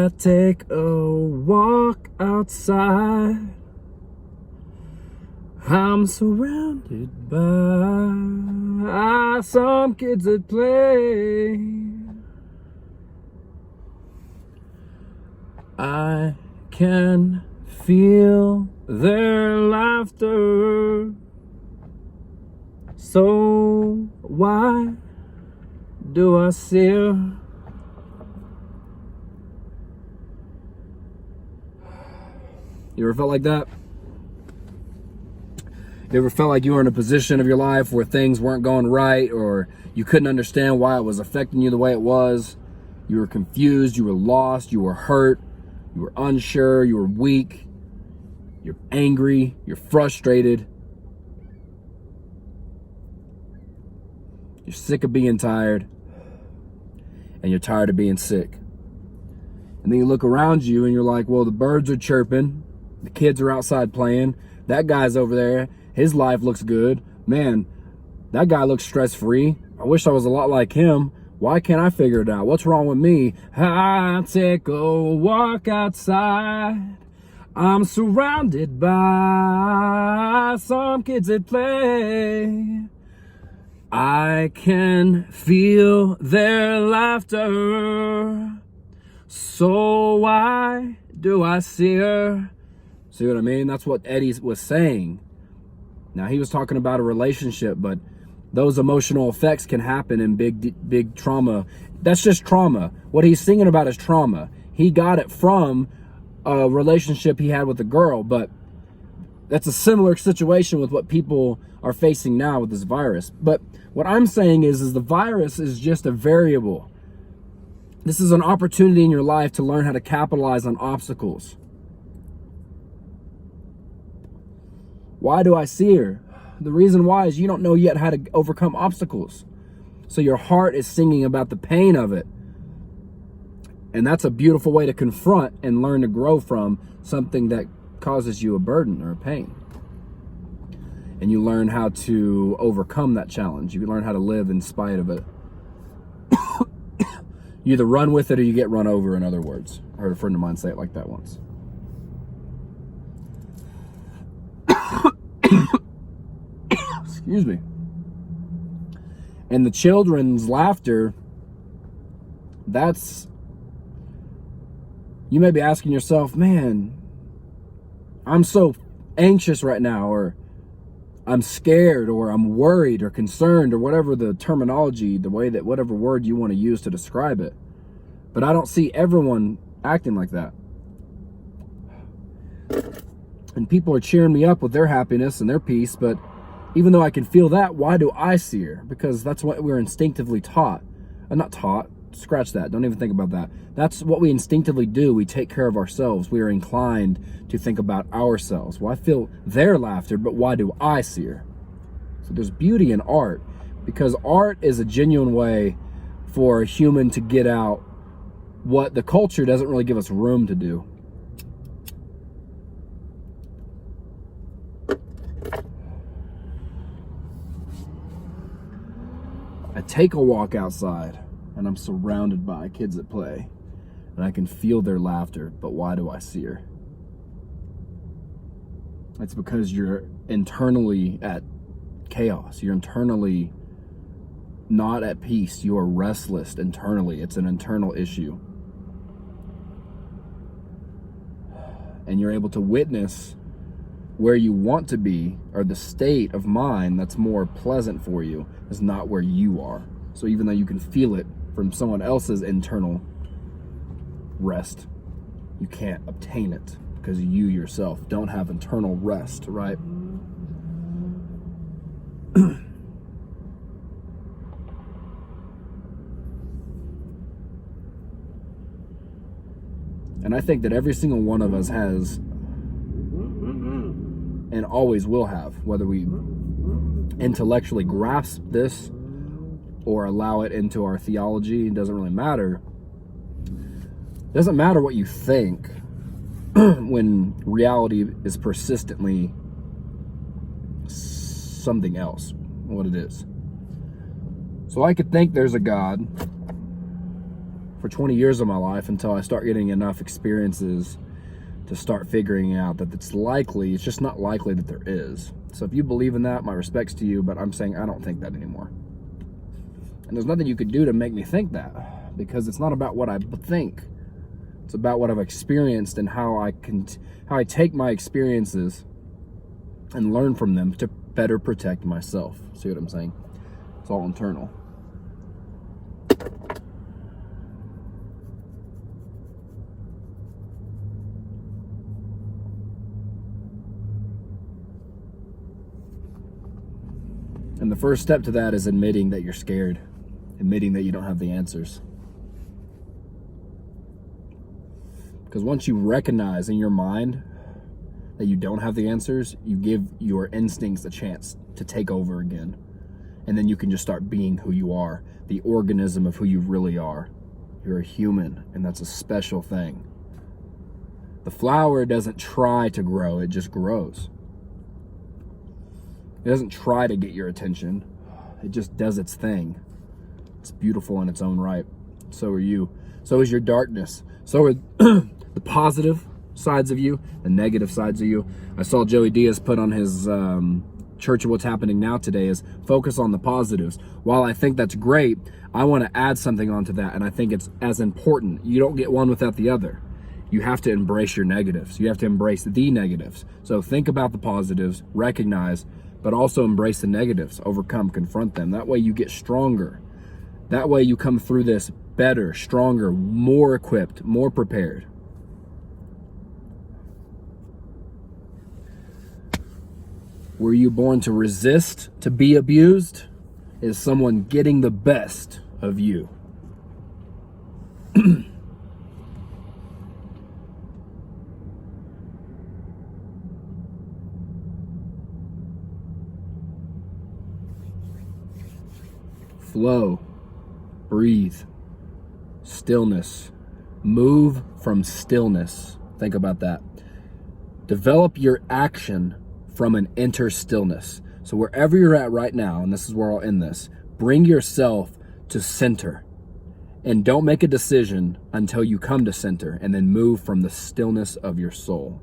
I take a walk outside, I'm surrounded by some kids that play. I can feel their laughter. So why do I sear? You ever felt like that? You ever felt like you were in a position of your life where things weren't going right, or you couldn't understand why it was affecting you the way it was? You were confused, you were lost, you were hurt, you were unsure, you were weak, you're angry, you're frustrated. You're sick of being tired, and you're tired of being sick. And then you look around you and you're like, well, the birds are chirping, the kids are outside playing, that guy's over there, his life looks good. Man, that guy looks stress-free. I wish I was a lot like him. Why can't I figure it out? What's wrong with me? I take a walk outside, I'm surrounded by some kids that play. I can feel their laughter. So why do I sear? See what I mean? That's what Eddie was saying. Now, he was talking about a relationship, but those emotional effects can happen in big trauma. That's just trauma. What he's singing about is trauma. He got it from a relationship he had with a girl, but that's a similar situation with what people are facing now with this virus. But what I'm saying is the virus is just a variable. This is an opportunity in your life to learn how to capitalize on obstacles. Why do I sear? The reason why is you don't know yet how to overcome obstacles. So your heart is singing about the pain of it. And that's a beautiful way to confront and learn to grow from something that causes you a burden or a pain. And you learn how to overcome that challenge. You learn how to live in spite of it. You either run with it or you get run over, in other words. I heard a friend of mine say it like that once. Excuse me. And the children's laughter, that's, you may be asking yourself, man, I'm so anxious right now, or I'm scared, or I'm worried, or concerned, or whatever the terminology, the way that, whatever word you want to use to describe it. But I don't see everyone acting like that. And people are cheering me up with their happiness and their peace, but even though I can feel that, why do I sear? Because that's what we're instinctively taught. Not taught, scratch that, don't even think about that. That's what we instinctively do. We take care of ourselves. We are inclined to think about ourselves. Well, I feel their laughter, but why do I sear? So there's beauty in art, because art is a genuine way for a human to get out what the culture doesn't really give us room to do. I take a walk outside and I'm surrounded by kids that play, and I can feel their laughter, but why do I sear? It's because you're internally at chaos. You're internally not at peace. You are restless internally. It's an internal issue. And you're able to witness where you want to be, or the state of mind that's more pleasant for you, is not where you are. So even though you can feel it from someone else's internal rest, you can't obtain it because you yourself don't have internal rest, right? And I think that every single one of us has, and always will have, whether we intellectually grasp this or allow it into our theology, it doesn't really matter. It doesn't matter what you think when reality is persistently something else, what it is. So I could think there's a God for 20 years of my life until I start getting enough experiences to start figuring out that it's just not likely that there is. So if you believe in that, my respects to you, but I'm saying I don't think that anymore. And there's nothing you could do to make me think that, because it's not about what I think. It's about what I've experienced and how I take my experiences and learn from them to better protect myself. See what I'm saying? It's all internal. And the first step to that is admitting that you're scared, admitting that you don't have the answers. Because once you recognize in your mind that you don't have the answers, you give your instincts a chance to take over again. And then you can just start being who you are, the organism of who you really are. You're a human, and that's a special thing. The flower doesn't try to grow, it just grows. It doesn't try to get your attention. It just does its thing. It's beautiful in its own right. So are you. So is your darkness. So are the positive sides of you, the negative sides of you. I saw Joey Diaz put on his Church of What's Happening Now today is focus on the positives. While I think that's great, I want to add something onto that, and I think it's as important. You don't get one without the other. You have to embrace your negatives. You have to embrace the negatives. So think about the positives, recognize, but also embrace the negatives, overcome, confront them. That way you get stronger. That way you come through this better, stronger, more equipped, more prepared. Were you born to resist, to be abused? Is someone getting the best of you? Flow, breathe, stillness, move from stillness. Think about that. Develop your action from an inner stillness. So wherever you're at right now, and this is where I'll end this, bring yourself to center. And don't make a decision until you come to center, and then move from the stillness of your soul.